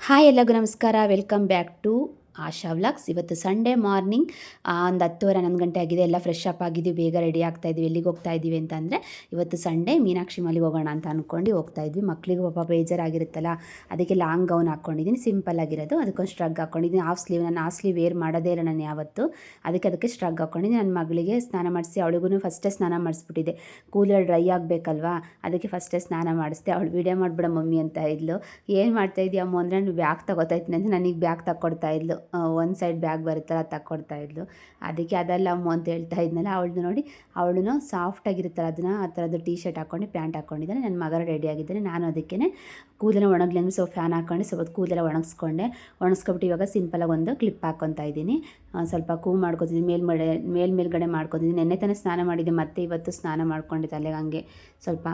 Hi ಎಲ್ಲರಿಗೂ ನಮಸ್ಕಾರ. Welcome back to Asha vlogs. ಇವತ್ತು ಸಂಡೇ ಮಾರ್ನಿಂಗ್ ಒಂದು 10:30 11 ಗಂಟೆ ಆಗಿದೆ. ಎಲ್ಲ ಫ್ರೆಶ್ ಅಪ್ ಆಗಿದ್ದೀವಿ, ಬೇಗ ರೆಡಿ ಆಗ್ತಾ ಇದ್ದೀವಿ. ಎಲ್ಲಿಗೆ ಹೋಗ್ತಾ ಇದ್ದೀವಿ ಅಂತಂದರೆ ಇವತ್ತು ಸಂಡೇ ಮೀನಾಕ್ಷಿ ಮಾಲಿಗೆ ಹೋಗೋಣ ಅಂತ ಅಂದ್ಕೊಂಡು ಹೋಗ್ತಾ ಇದ್ವಿ. ಮಕ್ಕಳಿಗೂ ಪಾಪ ಬೇಜಾರಾಗಿರುತ್ತಲ್ಲ, ಅದಕ್ಕೆ ಲಾಂಗ್ ಗೌನ್ ಹಾಕ್ಕೊಂಡಿದ್ದೀನಿ, ಸಿಂಪಲ್ ಆಗಿರೋದು. ಅದಕ್ಕೊಂದು ಸ್ಟ್ರಗ್ ಹಾಕ್ಕೊಂಡಿದ್ದೀನಿ. ಹಾಫ್ ಸ್ಲೀವ್, ನಾನು ಹಾಫ್ ಸ್ಲೀವ್ ವೇರ್ ಮಾಡೋದೇ ಇಲ್ಲ ನಾನು ಯಾವತ್ತು. ಅದಕ್ಕೆ ಸ್ಟ್ರಗ್ ಹಾಕ್ಕೊಂಡಿದ್ದೀನಿ. ನನ್ನ ಮಗಳಿಗೆ ಸ್ನಾನ ಮಾಡಿಸಿ, ಅವಳಿಗೂ ಫಸ್ಟೇ ಸ್ನಾನ ಮಾಡಿಸ್ಬಿಟ್ಟಿದ್ದೆ. ಕೂದಲು ಡ್ರೈ ಆಗಬೇಕಲ್ವಾ, ಅದಕ್ಕೆ ಫಸ್ಟೇ ಸ್ನಾನ ಮಾಡಿಸ್ದೆ. ಅವಳು ವೀಡಿಯೋ ಮಾಡಿಬಿಡ ಮಮ್ಮಿ ಅಂತ ಇದ್ಲು. ಏನು ಮಾಡ್ತಾಯಿದ್ದೀಯ ಅಮ್ಮ ಅಂದರೆ, ನಾನು ಬ್ಯಾಗ್ ತಗೋತಾಯಿದ್ದೀನಿ ಅಂತ ನನಗೆ ಬ್ಯಾಗ್ ತಕ್ಕೊಡ್ತಾ ಇದ್ಲು. ಒಂದು ಸೈಡ್ ಬ್ಯಾಗ್ ಬರುತ್ತಲ್ಲ, ತಕ್ಕೊಡ್ತಾ ಇದ್ಲು. ಅದಕ್ಕೆ ಅದಲ್ಲ ಅಮ್ಮ ಅಂತ ಹೇಳ್ತಾ ಇದ್ನಲ್ಲ, ಅವಳದು ನೋಡಿ, ಅವಳು ಸಾಫ್ಟಾಗಿರುತ್ತಲ್ಲ ಅದನ್ನು, ಆ ಥರದ್ದು ಟೀ ಶರ್ಟ್ ಹಾಕ್ಕೊಂಡು ಪ್ಯಾಂಟ್ ಹಾಕ್ಕೊಂಡಿದ್ದಾನೆ. ನನ್ನ ಮಗ ರೆಡಿ ಆಗಿದ್ದಾನೆ. ನಾನು ಅದಕ್ಕೆ ಕೂದಲು ಒಣಗಲಿ ಅಂದರೆ ಸ್ವಲ್ಪ ಫ್ಯಾನ್ ಹಾಕ್ಕೊಂಡು ಸ್ವಲ್ಪ ಕೂದಲೆಲ್ಲ ಒಣಗಿಸ್ಕೊಬಿಟ್ಟು ಇವಾಗ ಸಿಂಪಲಾಗಿ ಒಂದು ಕ್ಲಿಪ್ ಹಾಕ್ಕೊತಾ ಇದ್ದೀನಿ. ಸ್ವಲ್ಪ ಕೂವ್ ಮಾಡ್ಕೊತಿದ್ದೀನಿ, ಮೇಲ್ಗಡೆ ಮಾಡ್ಕೊತಿದ್ದೀನಿ. ನೆನ್ನೆ ತಾನೇ ಸ್ನಾನ ಮಾಡಿದ್ದೆ, ಮತ್ತೆ ಇವತ್ತು ಸ್ನಾನ ಮಾಡ್ಕೊಂಡಿದ್ದೆ ತಲೆಗೆ ಹಂಗೆ ಸ್ವಲ್ಪ.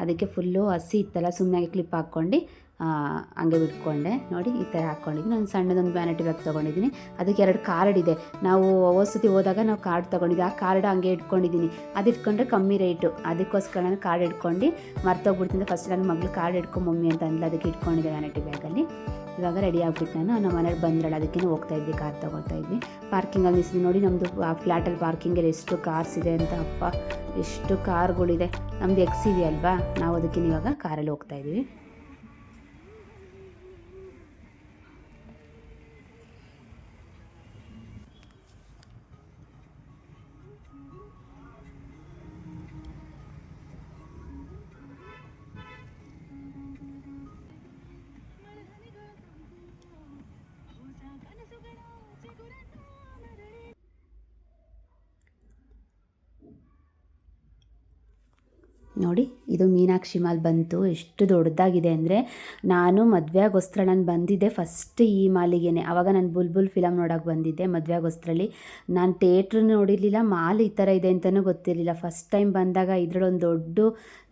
ಅದಕ್ಕೆ ಫುಲ್ಲು ಹಸಿ ಇತ್ತಲ್ಲ, ಸುಮ್ಮನೆ ಕ್ಲಿಪ್ ಹಾಕ್ಕೊಂಡು ಹಂಗೆ ಬಿಟ್ಕೊಂಡೆ. ನೋಡಿ ಈ ಥರ ಹಾಕ್ಕೊಂಡಿದ್ದೀನಿ. ನಾನು ಸಣ್ಣದೊಂದು ವ್ಯಾನಿಟಿ ಬ್ಯಾಗ್ ತೊಗೊಂಡಿದ್ದೀನಿ. ಅದಕ್ಕೆ 2 ಕಾರ್ಡ್ ಇದೆ. ನಾವು ಸತಿ ಹೋದಾಗ ನಾವು ಕಾರ್ಡ್ ತೊಗೊಂಡಿದ್ದೆ, ಆ ಕಾರ್ಡ್ ಹಂಗೆ ಇಟ್ಕೊಂಡಿದ್ದೀನಿ. ಅದು ಇಟ್ಕೊಂಡ್ರೆ ಕಮ್ಮಿ ರೇಟು, ಅದಕ್ಕೋಸ್ಕರ ನಾನು ಕಾರ್ಡ್ ಇಟ್ಕೊಂಡು ಮರ್ತೋಗ್ಬಿಡ್ತೀನಿ. ಫಸ್ಟ್ ನನ್ನ ಮಗಳು ಕಾರ್ಡ್ ಇಟ್ಕೊಂಡು ಮಮ್ಮಿ ಅಂತ ಅಂದ್ಲು, ಅದಕ್ಕೆ ಇಟ್ಕೊಂಡಿದ್ದೆ ವ್ಯಾನಿಟಿ ಬ್ಯಾಗಲ್ಲಿ. ಇವಾಗ ರೆಡಿ ಆಗ್ಬಿಟ್ಟು ನಾನು ನಮ್ಮ ಮನೇಲಿ ಬಂದ್ರಲ್ಲ, ಅದಕ್ಕೆ ಹೋಗ್ತಾ ಇದ್ವಿ, ಕಾರ್ ತೊಗೊಳ್ತಾ ಇದ್ವಿ. ಪಾರ್ಕಿಂಗಲ್ಲಿ ನಿಲ್ಸಿದ್ವಿ. ನೋಡಿ ನಮ್ಮದು ಫ್ಲ್ಯಾಟಲ್ಲಿ ಪಾರ್ಕಿಂಗಲ್ಲಿ ಎಷ್ಟು ಕಾರ್ಸ್ ಇದೆ ಅಂತ, ಅಪ್ಪ ಎಷ್ಟು ಕಾರ್ಗಳಿದೆ. ನಮ್ಮದು XUV ಅಲ್ವಾ, ನಾವು ಅದಕ್ಕೆ ಇವಾಗ ಕಾರಲ್ಲಿ ಹೋಗ್ತಾ ಇದ್ವಿ. ನೋಡಿ ಇದು ಮೀನಾಕ್ಷಿ ಮಾಲ್ ಬಂತು. ಎಷ್ಟು ದೊಡ್ಡದಾಗಿದೆ ಅಂದರೆ, ನಾನು ಮದುವೆಗೋಸ್ಕರ ನಾನು ಬಂದಿದ್ದೆ ಫಸ್ಟ್ ಈ ಮಾಲಿಗೆ. ಆವಾಗ ನಾನು ಬುಲ್ಬುಲ್ ಫಿಲಮ್ ನೋಡೋಕೆ ಬಂದಿದ್ದೆ ಮದುವೆಗೋಸ್ಕರಲ್ಲಿ. ನಾನು ಥಿಯೇಟ್ರ್ ನೋಡಿರಲಿಲ್ಲ, ಮಾಲ್ ಈ ಥರ ಇದೆ ಅಂತಲೂ ಗೊತ್ತಿರಲಿಲ್ಲ. ಫಸ್ಟ್ ಟೈಮ್ ಬಂದಾಗ ಇದರಲ್ಲೊಂದು ದೊಡ್ಡ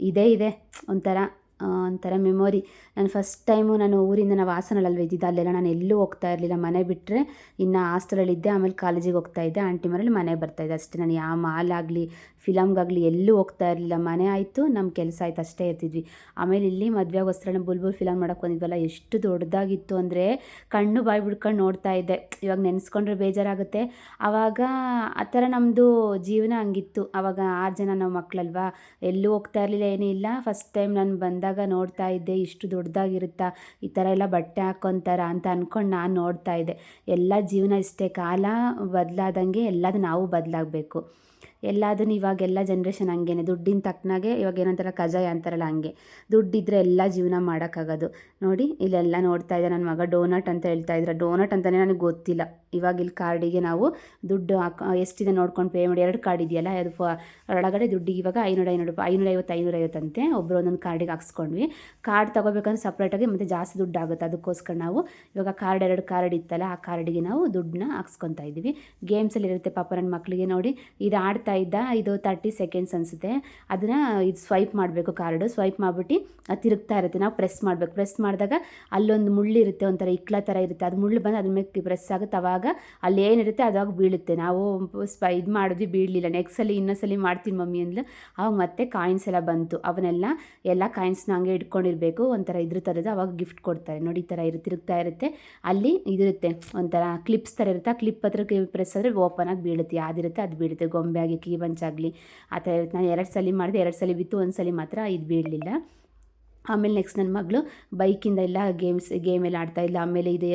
ಇದೆ ಒಂಥರ ಮೆಮೊರಿ. ನಾನು ಫಸ್ಟ್ ಟೈಮು ನಾನು ಊರಿಂದ, ನಾವು ಹಾಸನಲ್ಲಲ್ವ ಇದ್ದಿದ್ದು, ಅಲ್ಲೆಲ್ಲ ನಾನು ಎಲ್ಲೂ ಹೋಗ್ತಾ ಇರಲಿಲ್ಲ. ಮನೆ ಬಿಟ್ಟರೆ ಇನ್ನು ಹಾಸ್ಟೆಲಲ್ಲಿದ್ದೆ, ಆಮೇಲೆ ಕಾಲೇಜಿಗೆ ಹೋಗ್ತಾಯಿದ್ದೆ, ಆಂಟಿ ಮನೇಲಿ ಮನೆಗೆ ಬರ್ತಾಯಿದ್ದೆ ಅಷ್ಟೇ. ನಾನು ಯಾವ ಮಾಲ್ ಆಗಲಿ ಫಿಲಮ್ಗಾಗಲಿ ಎಲ್ಲೂ ಹೋಗ್ತಾ ಇರಲಿಲ್ಲ. ಮನೆ ಆಯಿತು, ನಮ್ಮ ಕೆಲಸ ಆಯಿತು, ಅಷ್ಟೇ ಇರ್ತಿದ್ವಿ. ಆಮೇಲೆ ಇಲ್ಲಿ ಮದುವೆಗೋಸ್ಕರ ಬುಲ್ಬುಲ್ ಫಿಲಮ್ ನೋಡೋಕೆ ಬಂದಿದ್ವಲ್ಲ, ಎಷ್ಟು ದೊಡ್ಡದಾಗಿತ್ತು ಅಂದರೆ ಕಣ್ಣು ಬಾಯಿ ಬಿಡ್ಕೊಂಡು ನೋಡ್ತಾ ಇದ್ದೆ. ಇವಾಗ ನೆನೆಸ್ಕೊಂಡ್ರೆ ಬೇಜಾರಾಗುತ್ತೆ. ಆವಾಗ ಆ ಥರ ನಮ್ಮದು ಜೀವನ ಹಂಗಿತ್ತು. ಆವಾಗ 6 ಜನ ನಾವು ಮಕ್ಕಳಲ್ವಾ, ಎಲ್ಲೂ ಹೋಗ್ತಾ ಇರಲಿಲ್ಲ, ಏನೂ ಇಲ್ಲ. ಫಸ್ಟ್ ಟೈಮ್ ನಾನು ಬಂದಾಗ ನೋಡ್ತಾ ಇದ್ದೆ, ಇಷ್ಟು ದೊಡ್ಡದಾಗಿರುತ್ತಾ, ಈ ಥರ ಎಲ್ಲ ಬಟ್ಟೆ ಹಾಕ್ಕೊಂತಾರ ಅಂತ ಅಂದ್ಕೊಂಡು ನಾನು ನೋಡ್ತಾ ಇದ್ದೆ. ಎಲ್ಲ ಜೀವನ ಇಷ್ಟೇ, ಕಾಲ ಬದಲಾದಂಗೆ ಎಲ್ಲದೂ ನಾವು ಬದಲಾಗಬೇಕು. ಎಲ್ಲದನ್ನು ಇವಾಗೆಲ್ಲ ಜನ್ರೇಷನ್ ಹಂಗೇನೆ, ದುಡ್ಡಿನ ತಕ್ಕನಾಗೆ ಇವಾಗ ಏನಂತಾರ ಕಜಾಯ ಅಂತಾರಲ್ಲ, ಹಂಗೆ ದುಡ್ಡಿದ್ರೆ ಎಲ್ಲ ಜೀವನ ಮಾಡೋಕ್ಕಾಗೋದು. ನೋಡಿ ಇಲ್ಲೆಲ್ಲ ನೋಡ್ತಾ ಇದ್ದೆ, ನನ್ನ ಮಗ ಡೋನಟ್ ಅಂತ ಹೇಳ್ತಾ ಇದ್ರು. ಡೋನಟ್ ಅಂತಲೇ ನನಗೆ ಗೊತ್ತಿಲ್ಲ. ಇವಾಗ ಇಲ್ಲಿ ಕಾರ್ಡಿಗೆ ನಾವು ದುಡ್ಡು ಎಷ್ಟಿದೆ ನೋಡ್ಕೊಂಡು ಪೇ ಮಾಡಿ. 2 ಕಾರ್ಡ್ ಇದೆಯಲ್ಲ, ಅದು ಒಳಗಡೆ ದುಡ್ಡಿಗೆ ಇವಾಗ 500 ರೂಪಾಯಿ, 550 ಅಂತೆ, ಒಬ್ಬರು ಒಂದೊಂದು ಕಾರ್ಡಿಗೆ ಹಾಕ್ಸ್ಕೊಂಡ್ವಿ. ಕಾರ್ಡ್ ತೊಗೋಬೇಕಂದ್ರೆ ಸಪ್ರೇಟಾಗಿ ಮತ್ತು ಜಾಸ್ತಿ ದುಡ್ಡು ಆಗುತ್ತೆ. ಅದಕ್ಕೋಸ್ಕರ ನಾವು ಇವಾಗ 2 ಕಾರ್ಡ್ ಇತ್ತಲ್ಲ, ಆ ಕಾರ್ಡಿಗೆ ನಾವು ದುಡ್ಡನ್ನ ಹಾಕ್ಸ್ಕೊತಾ ಇದ್ದೀವಿ. ಗೇಮ್ಸಲ್ಲಿ ಇರುತ್ತೆ ಪಾಪ ನನ್ನ ಮಕ್ಕಳಿಗೆ. ನೋಡಿ ಇದು ಆಡ್ತಾ ಇದ್ದ, ಇದು 30 ಸೆಕೆಂಡ್ಸ್ ಅನಿಸುತ್ತೆ. ಅದನ್ನು ಇದು ಸ್ವೈಪ್ ಮಾಡಬೇಕು, ಕಾರ್ಡು ಸ್ವೈಪ್ ಮಾಡಿಬಿಟ್ಟು ಅದು ತಿರುಗ್ತಾ ಇರುತ್ತೆ. ನಾವು ಪ್ರೆಸ್ ಮಾಡಬೇಕು. ಪ್ರೆಸ್ ಮಾಡಿದಾಗ ಅಲ್ಲೊಂದು ಮುಳ್ಳಿರುತ್ತೆ, ಒಂಥರ ಇಕ್ಲ ಥರ ಇರುತ್ತೆ. ಅದು ಮುಳ್ಳು ಬಂದು ಅದ್ರ ಮೇಲೆ ಪ್ರೆಸ್ ಆಗುತ್ತೆ. ಅವಾಗ ಅಲ್ಲಿ ಏನಿರುತ್ತೆ ಅದಾಗ ಬೀಳುತ್ತೆ. ನಾವು ಇದು ಮಾಡಿದ್ವಿ, ಬೀಳಲಿಲ್ಲ. ಇನ್ನೊಂದ್ಸಲಿ ಮಾಡ್ತೀನಿ ಮಮ್ಮಿ ಅಂದ್ಲು. ಅವಾಗ ಮತ್ತೆ ಕಾಯಿನ್ಸ್ ಎಲ್ಲ ಬಂತು. ಎಲ್ಲ ಕಾಯಿನ್ಸ್ನ ಹಂಗೆ ಇಟ್ಕೊಂಡಿರಬೇಕು, ಒಂಥರ ಇದ್ರ ಥರದ್ದು. ಅವಾಗ ಗಿಫ್ಟ್ ಕೊಡ್ತಾರೆ. ನೋಡಿ ಈ ಥರ ತಿರುಗ್ತಾ ಇರುತ್ತೆ. ಅಲ್ಲಿ ಇದಿರುತ್ತೆ, ಒಂಥರ ಕ್ಲಿಪ್ಸ್ ಥರ ಇರುತ್ತೆ. ಆ ಕ್ಲಿಪ್ ಹತ್ರ ಪ್ರೆಸ್ ಆದರೆ ಓಪನ್ ಆಗಿ ಬೀಳುತ್ತೆ. ಯಾವ್ದಿರುತ್ತೆ ಅದು ಬೀಳುತ್ತೆ. ಗೊಂಬೆ ಆಗಿ, ಕೀ ಬಂಚಾಗಲಿ ಆ ಥರ ಇರುತ್ತೆ. ನಾನು 2 ಸಲ ಮಾಡಿದೆ, 2 ಸಲ ಬಿತ್ತು, ಒಂದು ಸಲ ಮಾತ್ರ ಇದು ಬೀಳಲಿಲ್ಲ. ಆಮೇಲೆ ನೆಕ್ಸ್ಟ್ ನನ್ನ ಮಗಳು ಬೈಕಿಂದ ಎಲ್ಲ ಗೇಮೆಲ್ಲ ಆಡ್ತಾಯಿದ್ಲು. ಆಮೇಲೆ ಇದು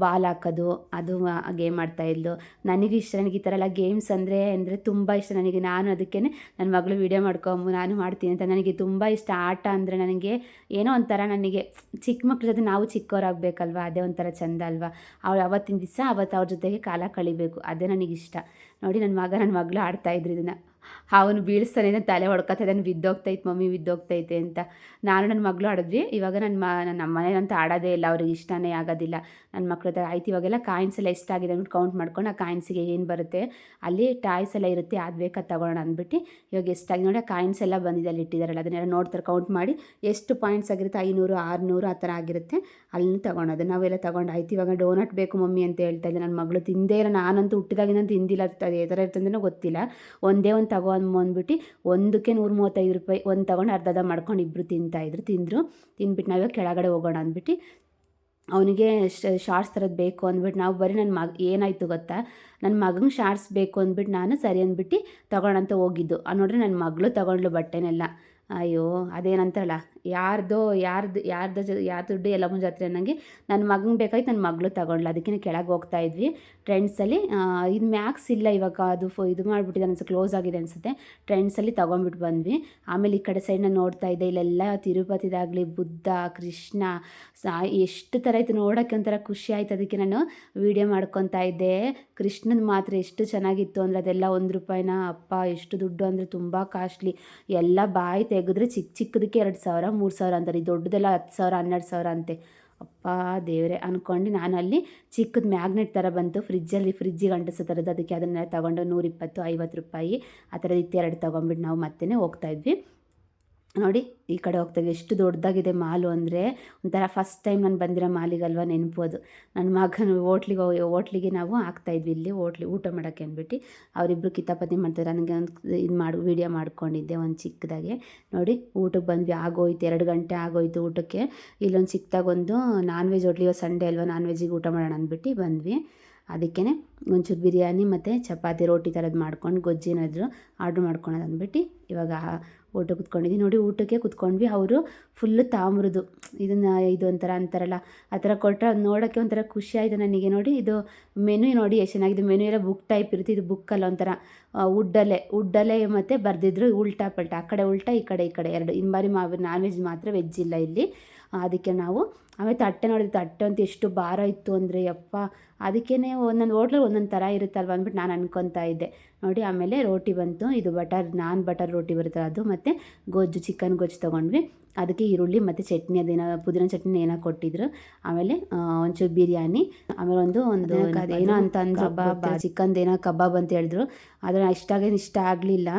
ಬಾಲ್ ಹಾಕೋದು, ಅದು ಗೇಮ್ ಆಡ್ತಾಯಿದ್ಲು. ನನಗೆ ಈ ಥರ ಎಲ್ಲ ಗೇಮ್ಸ್ ಅಂದರೆ ತುಂಬ ಇಷ್ಟ ನನಗೆ. ನಾನು ಅದಕ್ಕೆ ನನ್ನ ಮಗಳು ವೀಡಿಯೋ ಮಾಡ್ಕೊಂಬ ನಾನು ಮಾಡ್ತೀನಿ ಅಂತ. ನನಗೆ ತುಂಬ ಇಷ್ಟ ಆಟ ಅಂದರೆ. ನನಗೆ ಏನೋ ಒಂಥರ, ನನಗೆ ಚಿಕ್ಕ ಮಕ್ಳ ಜೊತೆ ನಾವು ಚಿಕ್ಕವರಾಗಬೇಕಲ್ವ, ಅದೇ ಒಂಥರ ಚೆಂದ ಅಲ್ವಾ. ಅವತ್ತಿನ ದಿವಸ ಅವ್ರ ಜೊತೆಗೆ ಕಾಲ ಕಳಿಬೇಕು, ಅದೇ ನನಗಿಷ್ಟ. ನೋಡಿ ನನ್ನ ಮಗಳು ಆಡ್ತಾಯಿದ್ರು ಇದನ್ನು. ಅವನು ಬೀಳಿಸ್ತಾನೆ, ತಲೆ ಹೊಡ್ಕೊತಾಯಿದ್ದಾನೆ, ಬಿದ್ದೋಗ್ತೈತೆ ಮಮ್ಮಿ ಬಿದ್ದೋಗ್ತೈತೆ ಅಂತ. ನಾನು ನನ್ನ ಮಗಳು ಆಡಿದ್ವಿ. ಇವಾಗ ನಮ್ಮ ಮನೇಲಂತೂ ಆಡೋದೇ ಇಲ್ಲ, ಅವ್ರಿಗೆ ಇಷ್ಟನೇ ಆಗೋದಿಲ್ಲ. ನನ್ನ ಮಕ್ಳ ಹತ್ರ ಆಯ್ತು. ಇವಾಗೆಲ್ಲ ಕಾಯಿನ್ಸ್ ಎಲ್ಲ ಎಷ್ಟಾಗಿದೆ ಅಂದ್ಬಿಟ್ಟು ಕೌಂಟ್ ಮಾಡ್ಕೊಂಡು, ಆ ಕಾಯಿನ್ಸಿಗೆ ಏನು ಬರುತ್ತೆ ಅಲ್ಲಿ ಟಾಯ್ಸ್ ಎಲ್ಲ ಇರುತ್ತೆ, ಅದು ಬೇಕಾದ ತೊಗೊಳ್ಳೋಣ ಅಂದ್ಬಿಟ್ಟು ಇವಾಗ ಎಷ್ಟಾಗಿ ನೋಡಿ ಆ ಕಾಯಿನ್ಸ್ ಎಲ್ಲ ಬಂದಿದೆ, ಅಲ್ಲಿ ಇಟ್ಟಿದ್ದಾರಲ್ಲ, ಅದನ್ನೆಲ್ಲ ನೋಡ್ತಾರೆ, ಕೌಂಟ್ ಮಾಡಿ ಎಷ್ಟು ಪಾಯಿಂಟ್ಸ್ ಆಗಿರುತ್ತೆ, 500 600 ಆ ಥರ ಆಗಿರುತ್ತೆ. ಅಲ್ಲಿ ತೊಗೊಳೋದು. ನಾವೆಲ್ಲ ತೊಗೊಂಡು ಆಯ್ತು. ಇವಾಗ ಡೋನಟ್ ಬೇಕು ಮಮ್ಮಿ ಅಂತ ಹೇಳ್ತಾ ಇದ್ದೆ. ನನ್ನ ಮಗಳು ತಿಂದೇ ಇಲ್ಲ. ನಾನಂತೂ ಹುಟ್ಟಿದಾಗಿಂದ ತಿಂದಿಲ್ಲ, ಅದು ಯಾವ ಥರ ಇರ್ತಂದ್ರೆ ಗೊತ್ತಿಲ್ಲ. ಒಂದೇ ಒಂದು ತೊಗೊಂಡ್ಬಿಟ್ಟು ಒಂದಕ್ಕೆ 135 ರೂಪಾಯಿ ಒಂದು ತೊಗೊಂಡು ಅರ್ಧ ಮಾಡ್ಕೊಂಡು ಇಬ್ಬರು ತಿಂದ್ರು. ತಿಂದ್ಬಿಟ್ಟು ನಾವೇ ಕೆಳಗಡೆ ಹೋಗೋಣ ಅಂದ್ಬಿಟ್ಟು ಅವನಿಗೆ ಶಾರ್ಟ್ಸ್ ಥರದ್ದು ಬೇಕು ಅಂದ್ಬಿಟ್ಟು ನಾವು ಬರೀ ನನ್ನ ಏನಾಯಿತು ಗೊತ್ತಾ, ನನ್ನ ಮಗಂಗೆ ಶಾರ್ಟ್ಸ್ ಬೇಕು ಅಂದ್ಬಿಟ್ಟು ನಾನು ಸರಿ ಅಂದ್ಬಿಟ್ಟು ತೊಗೊಳಂತ ಹೋಗಿದ್ದು. ನೋಡ್ರಿ ನನ್ನ ಮಗಳು ತೊಗೊಂಡ್ಲು ಬಟ್ಟೆನೆಲ್ಲ. ಅಯ್ಯೋ ಅದೇನಂತಾರಲ್ಲ, ಯಾರ್ದು ದುಡ್ಡು ಎಲ್ಲಮ್ಮನ ಜಾತ್ರೆ ಅನ್ನಂಗೆ ನನ್ನ ಮಗಂಗೆ ಬೇಕಾಯ್ತು, ನನ್ನ ಮಗಳು ತೊಗೊಂಡ್ಲು. ಅದಕ್ಕೆ ಕೆಳಗೆ ಹೋಗ್ತಾ ಇದ್ವಿ ಟ್ರೆಂಡ್ಸಲ್ಲಿ. ಇದು ಮ್ಯಾಕ್ಸ್ ಇಲ್ಲ ಇವಾಗ, ಅದು ಇದು ಮಾಡಿಬಿಟ್ಟಿದೆ ಅನ್ಸುತ್ತೆ, ಕ್ಲೋಸ್ ಆಗಿದೆ ಅನಿಸುತ್ತೆ. ಟ್ರೆಂಡ್ಸಲ್ಲಿ ತೊಗೊಂಡ್ಬಿಟ್ಟು ಬಂದ್ವಿ. ಆಮೇಲೆ ಈ ಕಡೆ ಸೈಡ್ನ ನೋಡ್ತಾ ಇದ್ದೆ, ಇಲ್ಲೆಲ್ಲ ತಿರುಪತಿದಾಗಲಿ ಬುದ್ಧ, ಕೃಷ್ಣ, ಎಷ್ಟು ಥರ ಇತ್ತು ನೋಡೋಕ್ಕೆ, ಒಂಥರ ಖುಷಿ ಆಯ್ತು. ಅದಕ್ಕೆ ನಾನು ವೀಡಿಯೋ ಮಾಡ್ಕೊತಾ ಇದ್ದೆ. ಕೃಷ್ಣನ ಮಾತ್ರ ಎಷ್ಟು ಚೆನ್ನಾಗಿತ್ತು ಅಂದರೆ ಅದೆಲ್ಲ 1 ರೂಪಾಯಿನ, ಅಪ್ಪ ಎಷ್ಟು ದುಡ್ಡು ಅಂದರೆ ತುಂಬ ಕಾಸ್ಟ್ಲಿ. ಎಲ್ಲ ಬಾಯಿ ತೆಗೆದ್ರೆ ಚಿಕ್ಕದಕ್ಕೆ 2,000 3,000 ಅಂತಾರೆ. ಈ ದೊಡ್ಡದೆಲ್ಲ 10,000 12,000 ಅಂತೆ. ಅಪ್ಪ ದೇವರೇ ಅಂದ್ಕೊಂಡು ನಾನು ಅಲ್ಲಿ ಚಿಕ್ಕದು ಮ್ಯಾಗ್ನೆಟ್ ಥರ ಬಂತು, ಫ್ರಿಜ್ಜಿಗೆ ಅಂಟಿಸೋ ಥರದ್ದು. ಅದಕ್ಕೆ ಅದನ್ನೆಲ್ಲ ತೊಗೊಂಡು 120 50 ರೂಪಾಯಿ ಆ ಥರದ್ದು ಇತ್ತು. 2 ತೊಗೊಂಡ್ಬಿಟ್ಟು ನಾವು ಮತ್ತೆ ಹೋಗ್ತಾಯಿದ್ವಿ. ನೋಡಿ ಈ ಕಡೆ ಹೋಗ್ತಾಯಿದ್ವಿ. ಎಷ್ಟು ದೊಡ್ಡದಾಗಿದೆ ಮಾಲು ಅಂದರೆ, ಒಂಥರ ಫಸ್ಟ್ ಟೈಮ್ ನಾನು ಬಂದಿರೋ ಮಾಲಿಗಲ್ವ ನೆನಪು ಅದು. ನನ್ನ ಮಗನ ಹೋಟ್ಲಿಗೆ ನಾವು ಹಾಕ್ತಾಯಿದ್ವಿ, ಇಲ್ಲಿ ಊಟ ಮಾಡೋಕ್ಕೆ ಅಂದ್ಬಿಟ್ಟು. ಅವರಿಬ್ಬರು ಕಿತಾಪತಿ ಮಾಡ್ತಾರೆ. ನನಗೆ ಒಂದು ವೀಡಿಯೋ ಮಾಡ್ಕೊಂಡಿದ್ದೆ ಒಂದು ಚಿಕ್ಕದಾಗೆ. ನೋಡಿ ಊಟಕ್ಕೆ ಬಂದ್ವಿ, ಆಗೋಯ್ತು 2 ಗಂಟೆ ಆಗೋಯ್ತು ಊಟಕ್ಕೆ. ಇಲ್ಲೊಂದು ಚಿಕ್ಕದಾಗೊಂದು ನಾನ್ ವೆಜ್ ಹೋಟ್ಲಿಗೆ, ಸಂಡೇ ಅಲ್ವಾ ನಾನ್ ವೆಜ್ಜಿಗೆ ಊಟ ಮಾಡೋಣ ಅಂದ್ಬಿಟ್ಟು ಬಂದ್ವಿ. ಅದಕ್ಕೇ ಒಂಚೂರು ಬಿರಿಯಾನಿ ಮತ್ತು ಚಪಾತಿ ರೋಟಿ ಥರದ್ದು ಮಾಡ್ಕೊಂಡು, ಗೊಜ್ಜೇನಾದರೂ ಆರ್ಡ್ರ್ ಮಾಡ್ಕೊಳೋದು ಅಂದ್ಬಿಟ್ಟು ಇವಾಗ ಊಟ ಕೂತ್ಕೊಂಡಿದ್ವಿ. ನೋಡಿ ಊಟಕ್ಕೆ ಕೂತ್ಕೊಂಡ್ವಿ. ಅವರು ಫುಲ್ಲು ತಾಮ್ರದ್ದು ಇದು ಒಂಥರ ಅಂತಾರಲ್ಲ ಆ ಥರ ಕೊಟ್ಟರೆ ಅದು ನೋಡೋಕ್ಕೆ ಒಂಥರ ಖುಷಿ ಆಯಿತು ನನಗೆ. ನೋಡಿ ಇದು ಮೆನು ನೋಡಿ ಎಷ್ಟು ಚೆನ್ನಾಗಿದೆ. ಮೆನು ಎಲ್ಲ ಬುಕ್ ಟೈಪ್ ಇರುತ್ತೆ, ಇದು ಬುಕ್ಕಲ್ಲ, ಒಂಥರ ಉಡ್ಡಲೆ ಮತ್ತು ಬರೆದಿದ್ರು ಉಲ್ಟಾ ಪಲ್ಟಾ, ಆ ಕಡೆ ಉಲ್ಟಾ ಈ ಕಡೆ ಎರಡು. ಇನ್ನು ಬಾರಿ ನಾನ್ ವೆಜ್ ಮಾತ್ರ, ವೆಜ್ ಇಲ್ಲ ಇಲ್ಲಿ. ಅದಕ್ಕೆ ನಾವು ಆಮೇಲೆ ತಟ್ಟೆ ನೋಡಿದ್ವಿ. ತಟ್ಟೆ ಅಂತ ಎಷ್ಟು ಭಾರ ಇತ್ತು ಅಂದರೆ ಯಪ್ಪ. ಅದಕ್ಕೇ ಒಂದೊಂದು ಹೋಟ್ಲಲ್ಲಿ ಒಂದೊಂದು ಥರ ಇರುತ್ತಲ್ವ ಅಂದ್ಬಿಟ್ಟು ನಾನು ಅನ್ಕೊತಾ ಇದ್ದೆ. ನೋಡಿ ಆಮೇಲೆ ರೋಟಿ ಬಂತು, ಇದು ನಾನ್ ಬಟರ್ ರೋಟಿ ಬರುತ್ತೆ ಅದು, ಮತ್ತು ಗೊಜ್ಜು, ಚಿಕನ್ ಗೊಜ್ಜು ತೊಗೊಂಡ್ವಿ. ಅದಕ್ಕೆ ಈರುಳ್ಳಿ ಮತ್ತು ಚಟ್ನಿ, ಅದೇನೋ ಪುದೀನ ಚಟ್ನಿ ಏನೋ ಕೊಟ್ಟಿದ್ರು. ಆಮೇಲೆ ಒಂಚೂರು ಬಿರಿಯಾನಿ, ಆಮೇಲೆ ಒಂದು ಏನೋ ಅಂತ ಅಂದ್ರು, ಚಿಕನ್ದೇನೋ ಕಬಾಬ್ ಅಂತ ಹೇಳಿದ್ರು. ಆದರೆ ಇಷ್ಟ ಆಗಲಿಲ್ಲ.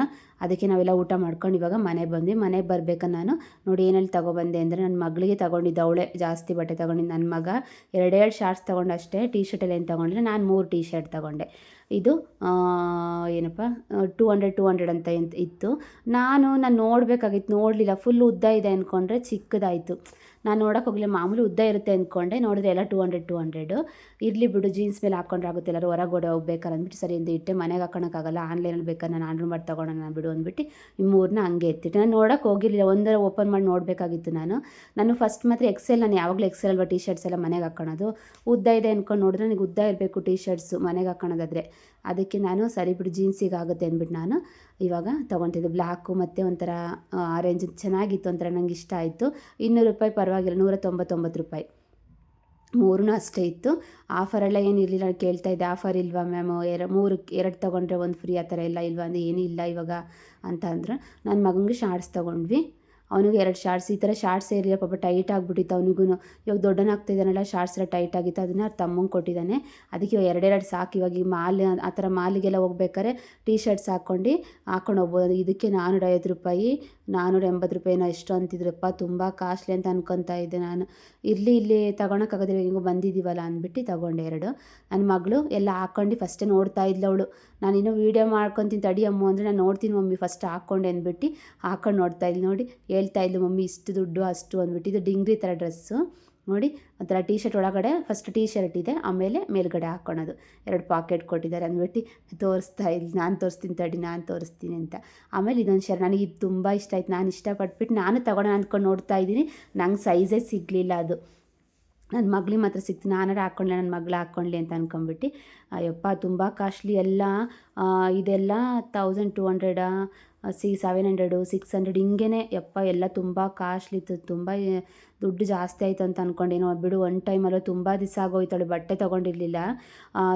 ಅದಕ್ಕೆ ನಾವೆಲ್ಲ ಊಟ ಮಾಡ್ಕೊಂಡು ಇವಾಗ ಮನೆಗೆ ಬಂದ್ವಿ. ಮನೆಗೆ ಬರ್ಬೇಕಾದ್ರೆ ನಾನು ನೋಡಿ ಏನಲ್ಲಿ ತೊಗೊಬಂದೆ ಅಂದರೆ, ನನ್ನ ಮಗಳಿಗೆ ತೊಗೊಂಡಿದ್ದೆ, ಅವಳೇ ಜಾಸ್ತಿ ಬಟ್ಟೆ ತೊಗೊಂಡಿದ್ದು. ನನ್ನ ಮಗ 2 ಶಾರ್ಟ್ಸ್ ತೊಗೊಂಡು ಅಷ್ಟೇ, ಟೀ ಶರ್ಟಲ್ಲಿ ಏನು ತೊಗೊಂಡ್ರೆ, ನಾನು 3 ಟೀ ಶರ್ಟ್ ತೊಗೊಂಡೆ. ಇದು ಏನಪ್ಪ 200 ಅಂತ ಇತ್ತು. ನಾನು ನೋಡಬೇಕಾಗಿತ್ತು, ನೋಡಲಿಲ್ಲ. ಫುಲ್ ಉದ್ದ ಇದೆ ಅಂದ್ಕೊಂಡ್ರೆ ಚಿಕ್ಕದಾಯಿತು. ನಾನು ನೋಡೋಕೆ ಹೋಗಲಿಲ್ಲ, ಮಾಮೂಲಿ ಉದ್ದ ಇರುತ್ತೆ ಅಂದ್ಕೊಂಡೆ. ನೋಡಿದ್ರೆ ಎಲ್ಲ 200 ಇರಲಿ ಬಿಡು, ಜೀನ್ಸ್ ಮೇಲೆ ಹಾಕ್ಕೊಂಡ್ರೆ ಆಗುತ್ತೆ, ಎಲ್ಲರೂ ಹೊರಗಡೆ ಹೋಗ್ಬೇಕಾರೆ ಅಂದ್ಬಿಟ್ಟು ಸರಿ ಅಂತ ಇಟ್ಟೆ. ಮನೆಗೆ ಹಾಕೋಕ್ಕಾಗಲ್ಲ, ಆನ್ಲೈನಲ್ಲಿ ಬೇಕಾದ್ರೆ ನಾನು ಆರ್ಡ್ರ್ ಮಾಡಿ ತೊಗೊಳೋಣ ಬಿಡು ಅಂದ್ಬಿಟ್ಟು ಈ 3ನ ಹಂಗೆ ಎತ್ತಿಟ್ಟು. ನಾನು ನೋಡೋಕೆ ಹೋಗಿರಲಿಲ್ಲ, ಒಂದರ ಓಪನ್ ಮಾಡಿ ನೋಡಬೇಕಾಗಿತ್ತು. ನಾನು ಫಸ್ಟ್ ಮಾತ್ರ ಎಕ್ಸೆಲ್, ನಾನು ಯಾವಾಗಲೂ ಎಕ್ಸೆಲ್ ಅಲ್ವಾ ಟೀ ಶರ್ಟ್ಸ್ ಎಲ್ಲ ಮನೆಗೆ ಹಾಕ್ಕೊಳೋದು. ಉದ್ದ ಇದೆ ಅಂದ್ಕೊಂಡು ನೋಡಿದ್ರೆ ನನಗೆ ಉದ್ದ ಇರಬೇಕು ಟೀ ಶರ್ಟ್ಸು ಮನೆಗೆ ಹಾಕ್ಕೊಳೋದಾದರೆ. ಅದಕ್ಕೆ ನಾನು ಸರಿ ಬಿಡು ಜೀನ್ಸಿಗೆ ಆಗುತ್ತೆ ಅಂದ್ಬಿಟ್ಟು ನಾನು ಇವಾಗ ತೊಗೊತಿದ್ದೆ. ಬ್ಲ್ಯಾಕು ಮತ್ತು ಒಂಥರ ಆರೆಂಜ್ ಚೆನ್ನಾಗಿತ್ತು, ಒಂಥರ ನಂಗೆ ಇಷ್ಟ ಆಯಿತು. 200 ರೂಪಾಯಿ ಪರವಾಗಿಲ್ಲ, 199 ರೂಪಾಯಿ 3 ಅಷ್ಟೇ ಇತ್ತು. ಆಫರೆಲ್ಲ ಏನಿರಲಿಲ್ಲ. ನಾನು ಕೇಳ್ತಾ ಇದ್ದೆ, ಆಫರ್ ಇಲ್ವಾ ಮ್ಯಾಮು, 2 ತೊಗೊಂಡ್ರೆ 1 ಫ್ರೀ ಆ ಥರ ಎಲ್ಲ ಇಲ್ವಾ ಅಂದರೆ, ಏನೂ ಇಲ್ಲ ಇವಾಗ ಅಂತ ಅಂದರು. ನನ್ನ ಮಗನಿಗೆ ಶಾರ್ಟ್ಸ್ ತೊಗೊಂಡ್ವಿ. ಅವನಿಗೆ 2 ಶಾರ್ಟ್ಸ್, ಈ ಥರ ಶಾರ್ಟ್ಸ್ ಇರಲಿಲ್ಲ ಪಾಪ, ಟೈಟ್ ಆಗಿಬಿಟ್ಟಿತ್ತು ಅವನಿಗೂ. ಇವಾಗ ದೊಡ್ಡನಾಗ್ತಿದ್ದಾನಲ್ಲ, ಶಾರ್ಟ್ಸ್ ಎಲ್ಲ ಟೈಟ್ ಆಗಿತ್ತು, ಅದನ್ನು ತಮ್ಮಂಗೆ ಕೊಟ್ಟಿದ್ದಾನೆ. ಅದಕ್ಕೆ ಇವಾಗ 2 ಸಾಕು. ಇವಾಗ ಈ ಆ ಥರ ಮಾಲಿಗೆಲ್ಲ ಹೋಗ್ಬೇಕಾದ್ರೆ ಟೀ ಶರ್ಟ್ಸ್ ಹಾಕ್ಕೊಂಡು ಹೋಗ್ಬೋದು. ಇದಕ್ಕೆ 450 ರೂಪಾಯಿ 480 ರೂಪಾಯಿನೋ ಎಷ್ಟು ಅಂತಿದ್ರಪ್ಪ, ತುಂಬ ಕಾಸ್ಟ್ಲಿ ಅಂತ ಅನ್ಕೊತಾ ಇದ್ದೆ ನಾನು. ಇಲ್ಲಿ ತೊಗೊಳಕ್ಕಾಗೋದಿಲ್ಲ, ಹಿಂಗೆ ಬಂದಿದ್ದೀವಲ್ಲ ಅಂದ್ಬಿಟ್ಟು ತೊಗೊಂಡೆ 2. ನನ್ನ ಮಗಳು ಎಲ್ಲ ಹಾಕ್ಕೊಂಡು ಫಸ್ಟೇ ನೋಡ್ತಾ ಇದ್ಲು ಅವಳು. ನಾನಿನ್ನೂ ವೀಡಿಯೋ ಮಾಡ್ಕೊತೀನಿ ತಡಿ ಅಮ್ಮ ಅಂದರೆ, ನಾನು ನೋಡ್ತೀನಿ ಮಮ್ಮಿ ಫಸ್ಟ್ ಹಾಕ್ಕೊಂಡೆ ಅಂದ್ಬಿಟ್ಟು ಹಾಕ್ಕೊಂಡು ನೋಡ್ತಾ ಇದ್ಲು. ನೋಡಿ ಹೇಳ್ತಾ ಇದ್ಲು, ಮಮ್ಮಿ ಇಷ್ಟು ದುಡ್ಡು ಅಷ್ಟು ಅಂದ್ಬಿಟ್ಟು. ಇದು ಡಿಂಗ್ರಿ ಥರ ಡ್ರೆಸ್ಸು ನೋಡಿ, ಒಂಥರ ಟೀ ಶರ್ಟ್ ಒಳಗಡೆ ಫಸ್ಟ್ ಟೀ ಶರ್ಟ್ ಇದೆ, ಆಮೇಲೆ ಮೇಲ್ಗಡೆ ಹಾಕ್ಕೊಳೋದು. 2 ಪಾಕೆಟ್ ಕೊಟ್ಟಿದ್ದಾರೆ ಅಂದ್ಬಿಟ್ಟು ತೋರಿಸ್ತಾ ಇದ್ಲು. ನಾನು ತೋರಿಸ್ತೀನಿ ಅಂತ. ಆಮೇಲೆ ಇದೊಂದು ಶರ್ಟ್ ನನಗೆ ಇದು ತುಂಬ ಇಷ್ಟ ಆಯ್ತು. ನಾನು ಇಷ್ಟಪಟ್ಬಿಟ್ಟು ನಾನು ತೊಗೊಳೋಣ ಅಂದ್ಕೊಂಡು ನೋಡ್ತಾ ಇದ್ದೀನಿ. ನಂಗೆ ಸೈಜೇ ಸಿಗಲಿಲ್ಲ ಅದು. ನನ್ನ ಮಗಳಿಗೆ ಮಾತ್ರ ಸಿಕ್ತು. ನಾನಾರು ಹಾಕ್ಕೊಂಡ್ಲೆ, ನನ್ನ ಮಗಳು ಹಾಕ್ಕೊಂಡ್ಲಿ ಅಂತ ಅಂದ್ಕೊಂಬಿಟ್ಟು. ಅಯ್ಯಪ್ಪ ತುಂಬ ಕಾಸ್ಟ್ಲಿ ಎಲ್ಲ. ಇದೆಲ್ಲ 1200 700 600 ಹಿಂಗೇ ಯಪ್ಪ, ಎಲ್ಲ ತುಂಬ ಕಾಸ್ಟ್ಲಿ ಇತ್ತು. ತುಂಬ ದುಡ್ಡು ಜಾಸ್ತಿ ಆಯಿತು ಅಂತ ಅಂದ್ಕೊಂಡೇನೋ ಬಿಡು. ಒಂದು ಟೈಮಲ್ಲೂ ತುಂಬ ದಿವಸ ಆಗೋಯ್ತಾಳು, ಬಟ್ಟೆ ತೊಗೊಂಡಿರಲಿಲ್ಲ.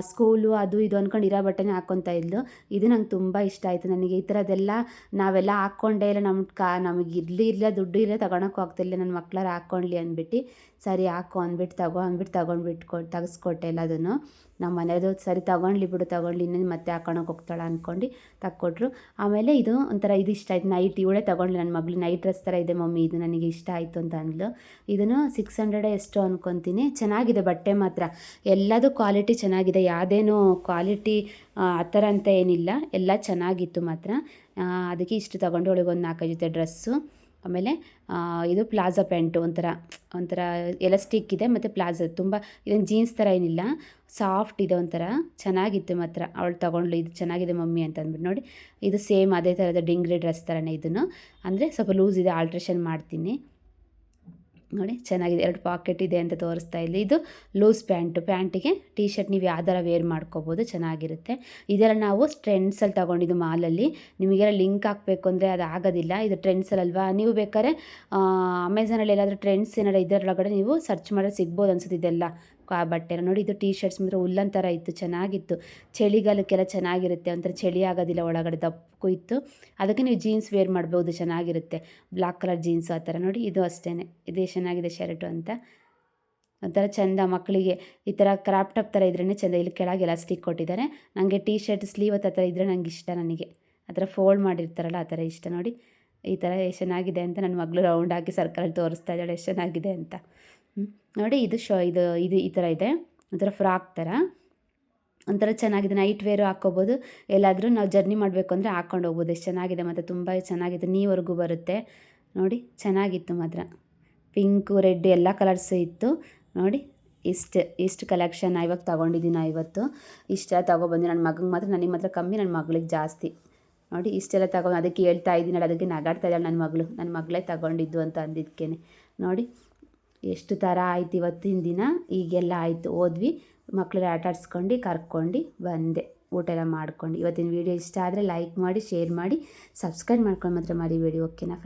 ಸ್ಕೂಲು ಅದು ಇದು ಅಂದ್ಕೊಂಡು ಇರೋ ಬಟ್ಟೆನೇ ಹಾಕ್ಕೊತಾ ಇದ್ಲು. ಇದು ನಂಗೆ ತುಂಬ ಇಷ್ಟ ಆಯಿತು. ನನಗೆ ಈ ಥರದ್ದೆಲ್ಲ ನಾವೆಲ್ಲ ಹಾಕ್ಕೊಂಡೇ ಇಲ್ಲ, ನಮಗೆ ಇರಲಿಲ್ಲ ದುಡ್ಡು ಇಲ್ಲ, ತೊಗೊಳಕ್ಕೂ ಆಗ್ತಿಲ್ಲ. ನನ್ನ ಮಕ್ಳಾರು ಹಾಕ್ಕೊಂಡ್ಲಿ ಅಂದ್ಬಿಟ್ಟು ಸರಿ ಹಾಕು ಅಂದ್ಬಿಟ್ಟು ತೆಗೆಸ್ಕೊಟ್ಟೆ ಎಲ್ಲದನ್ನು. ನಮ್ಮ ಮನೆಯದು ಸರಿ ತೊಗೊಂಡ್ಲಿ ಇನ್ನೇನು ಮತ್ತೆ ಹಾಕೊಳಕ್ಕೆ ಹೋಗ್ತಾಳೆ ಅಂದ್ಕೊಂಡು ತಕ್ಕೊಟ್ರು. ಆಮೇಲೆ ಇದು ಒಂಥರ ಇದು ಇಷ್ಟ ಆಯ್ತು, ನೈಟ್ ಇವಳೇ ತೊಗೊಂಡ್ಲಿ. ನನ್ನ ಮಗಳು ನೈಟ್ ಡ್ರೆಸ್ ಥರ ಇದೆ ಮಮ್ಮಿ, ಇದು ನನಗೆ ಇಷ್ಟ ಆಯಿತು ಅಂತ ಅಂದ್ಲು. ಇದನ್ನು 600 ಎಷ್ಟೋ ಅಂದ್ಕೊತೀನಿ. ಚೆನ್ನಾಗಿದೆ ಬಟ್ಟೆ ಮಾತ್ರ, ಎಲ್ಲದೂ ಕ್ವಾಲಿಟಿ ಚೆನ್ನಾಗಿದೆ. ಯಾವುದೇನು ಕ್ವಾಲಿಟಿ ಆ ಥರ ಅಂತ ಏನಿಲ್ಲ, ಎಲ್ಲ ಚೆನ್ನಾಗಿತ್ತು ಮಾತ್ರ. ಅದಕ್ಕೆ ಇಷ್ಟು ತೊಗೊಂಡು ಅವಳಿಗೆ ಒಂದು 4-5 ಜೊತೆ ಡ್ರೆಸ್ಸು. ಆಮೇಲೆ ಇದು ಪ್ಲಾಜಾ ಪ್ಯಾಂಟು ಒಂಥರ ಎಲಾಸ್ಟಿಕ್ ಇದೆ ಮತ್ತು ಪ್ಲಾಜಾ ತುಂಬ ಇದೇನು ಜೀನ್ಸ್ ಥರ ಏನಿಲ್ಲ, ಸಾಫ್ಟ್ ಇದೆ, ಒಂಥರ ಚೆನ್ನಾಗಿತ್ತು ಮಾತ್ರ. ಅವಳು ತೊಗೊಂಡ್ಳು, ಇದು ಚೆನ್ನಾಗಿದೆ ಮಮ್ಮಿ ಅಂತ ಅಂದ್ಬಿಟ್ಟು. ನೋಡಿ ಇದು ಸೇಮ್ ಅದೇ ಥರದ ಡಿಂಗ್ರಿ ಡ್ರೆಸ್ ಥರನೇ ಇದನ್ನು, ಅಂದರೆ ಸ್ವಲ್ಪ ಲೂಸ್ ಇದೆ, ಆಲ್ಟ್ರೇಷನ್ ಮಾಡ್ತೀನಿ. ನೋಡಿ ಚೆನ್ನಾಗಿದೆ, 2 ಪಾಕೆಟ್ ಇದೆ ಅಂತ ತೋರಿಸ್ತಾ ಇಲ್ಲಿ. ಇದು ಲೂಸ್ ಪ್ಯಾಂಟಿಗೆ ಟೀ ಶರ್ಟ್ ನೀವು ಯಾವ್ದಾರ ವೇರ್ ಮಾಡ್ಕೋಬೋದು, ಚೆನ್ನಾಗಿರುತ್ತೆ. ಇದೆಲ್ಲ ನಾವು ಟ್ರೆಂಡ್ಸಲ್ಲಿ ತೊಗೊಂಡಿದ್ದು ಮಾಲಲ್ಲಿ. ನಿಮಗೆಲ್ಲ ಲಿಂಕ್ ಹಾಕಬೇಕು ಅಂದರೆ ಅದು ಆಗೋದಿಲ್ಲ, ಇದು ಟ್ರೆಂಡ್ಸಲ್ಲಲ್ವಾ. ನೀವು ಬೇಕಾದ್ರೆ ಅಮೆಝಾನಲ್ಲಿ ಎಲ್ಲಾದರೂ ಟ್ರೆಂಡ್ಸ್ ಏನಾರು ಇದರೊಳಗಡೆ ನೀವು ಸರ್ಚ್ ಮಾಡಿದ್ರೆ ಸಿಗ್ಬೋದು ಅನ್ಸುತ್ತೆ ಇದೆಲ್ಲ ಬಟ್ಟೆ. ನೋಡಿ ಇದು ಟೀ ಶರ್ಟ್ಸ್ ಮಾತ್ರ ಉಲ್ಲನ್ ಥರ ಇತ್ತು, ಚೆನ್ನಾಗಿತ್ತು. ಚಳಿಗಾಲಕ್ಕೆಲ್ಲ ಚೆನ್ನಾಗಿರುತ್ತೆ, ಒಂಥರ ಚಳಿ ಆಗೋದಿಲ್ಲ, ಒಳಗಡೆ ದಪ್ಪಕ್ಕೂ ಇತ್ತು. ಅದಕ್ಕೆ ನೀವು ಜೀನ್ಸ್ ವೇರ್ ಮಾಡ್ಬೋದು, ಚೆನ್ನಾಗಿರುತ್ತೆ. ಬ್ಲ್ಯಾಕ್ ಕಲರ್ ಜೀನ್ಸು ಆ ಥರ. ನೋಡಿ ಇದು ಅಷ್ಟೇ, ಇದೇ ಚೆನ್ನಾಗಿದೆ ಶರ್ಟು ಅಂತ. ಒಂಥರ ಚೆಂದ, ಮಕ್ಕಳಿಗೆ ಈ ಥರ ಕ್ರಾಪ್ ಟಾಪ್ ಥರ ಇದ್ರೇ ಚೆಂದ. ಇಲ್ಲಿ ಕೆಳಗೆ ಎಲಾಸ್ಟಿಕ್ ಕೊಟ್ಟಿದ್ದಾರೆ. ನನಗೆ ಟೀ ಶರ್ಟ್ ಸ್ಲೀವ್ ಆ ಥರ ಇದ್ದರೆ ನನಗೆ ಇಷ್ಟ. ನನಗೆ ಆ ಥರ ಫೋಲ್ಡ್ ಮಾಡಿರ್ತಾರಲ್ಲ ಆ ಥರ ಇಷ್ಟ. ನೋಡಿ ಈ ಥರ ಎಷ್ಟು ಚೆನ್ನಾಗಿದೆ ಅಂತ ನನ್ನ ಮಗಳು ರೌಂಡ್ ಹಾಕಿ ಸರ್ಕಲಲ್ಲಿ ತೋರಿಸ್ತಾ ಇದ್ದಾಳೆ ಎಷ್ಟು ಚೆನ್ನಾಗಿದೆ ಅಂತ. ನೋಡಿ ಇದು ಇದು ಈ ಥರ ಇದೆ, ಒಂಥರ ಫ್ರಾಕ್ ಥರ, ಒಂಥರ ಚೆನ್ನಾಗಿದೆ. ನೈಟ್ ವೇರು ಹಾಕ್ಕೋಬೋದು, ಎಲ್ಲಾದರೂ ನಾವು ಜರ್ನಿ ಮಾಡಬೇಕು ಅಂದರೆ ಹಾಕ್ಕೊಂಡು ಹೋಗ್ಬೋದು. ಎಷ್ಟು ಚೆನ್ನಾಗಿದೆ ಮತ್ತು ತುಂಬ ಚೆನ್ನಾಗಿದೆ, ನೀವರೆಗೂ ಬರುತ್ತೆ. ಚೆನ್ನಾಗಿತ್ತು ಮಾತ್ರ. ಪಿಂಕು, ರೆಡ್ ಎಲ್ಲ ಕಲರ್ಸು ಇತ್ತು. ನೋಡಿ ಇಷ್ಟು ಕಲೆಕ್ಷನ್ ಇವಾಗ ತೊಗೊಂಡಿದ್ದೀನಿ ಇವತ್ತು. ಇಷ್ಟೆಲ್ಲ ತೊಗೊಬಂದು ನನ್ನ ಮಗಂಗೆ ಮಾತ್ರ, ನನಗೆ ಮಾತ್ರ ಕಮ್ಮಿ, ನನ್ನ ಮಗಳಿಗೆ ಜಾಸ್ತಿ. ನೋಡಿ ಇಷ್ಟೆಲ್ಲ ತೊಗೊಂಡು ಅದಕ್ಕೆ ಹೇಳ್ತಾ ಇದ್ದೀನಲ್ಲ, ಅದಕ್ಕೆ ನಗಾಡ್ತಾ ಇದ್ದಾಳೆ ನನ್ನ ಮಗಳೇ ತೊಗೊಂಡಿದ್ದು ಅಂತ ಅಂದಿದ್ದಕ್ಕೇನೆ. ನೋಡಿ ಎಷ್ಟು ಥರ ಆಯ್ತು ಇವತ್ತಿನ ದಿನ. ಈಗೆಲ್ಲ ಆಯಿತು, ಹೋದ್ವಿ, ಮಕ್ಕಳೆಲ್ಲ ಆಟ ಆಡಿಸ್ಕೊಂಡು ಕರ್ಕೊಂಡು ಬಂದೆ, ಊಟ ಎಲ್ಲ ಮಾಡ್ಕೊಂಡು. ಇವತ್ತಿನ ವೀಡಿಯೋ ಇಷ್ಟ ಆದರೆ ಲೈಕ್ ಮಾಡಿ, ಶೇರ್ ಮಾಡಿ, ಸಬ್ಸ್ಕ್ರೈಬ್ ಮಾಡ್ಕೊಂಡು ಮಾತ್ರ ಮರಿಬೇಡಿ. ಓಕೆನಾ?